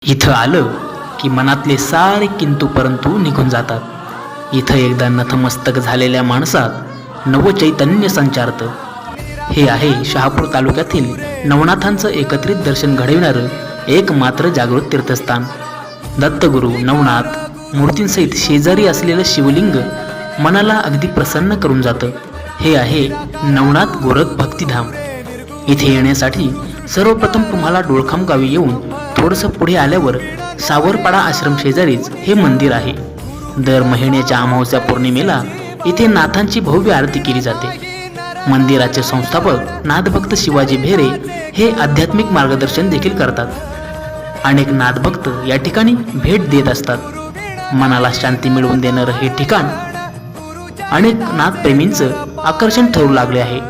इथं आलं की मनातले सारे किंतु परंतु निघून जातात। इथं एकदा नतमस्तक झालेल्या माणसात नवचैतन्य संचारतं। हे आहे शहापूर तालुक्यातील नवनाथांचं एकत्रित दर्शन घडविणारं एकमात्र जागृत तीर्थस्थान। दत्तगुरू नवनाथ मूर्तींसहित शेजारी असलेलं शिवलिंग मनाला अगदी प्रसन्न करून जातं। हे आहे नवनाथ गोरख भक्तिधाम। इथे येण्यासाठी सर्वप्रथम तुम्हाला डोळखाम गावी येऊन थोडंसं पुढे आल्यावर सावरपाडा आश्रम शेजारीच हे मंदिर आहे। दर महिन्याच्या अमावस्या पौर्णिमेला इथे नाथांची भव्य आरती केली जाते। मंदिराचे संस्थापक नाथभक्त शिवाजी भेरे हे आध्यात्मिक मार्गदर्शन देखील करतात। अनेक नाथभक्त या ठिकाणी भेट देत असतात। मनाला शांती मिळवून देणारं हे ठिकाण अनेक नाथप्रेमींचं आकर्षण ठरू लागले आहे।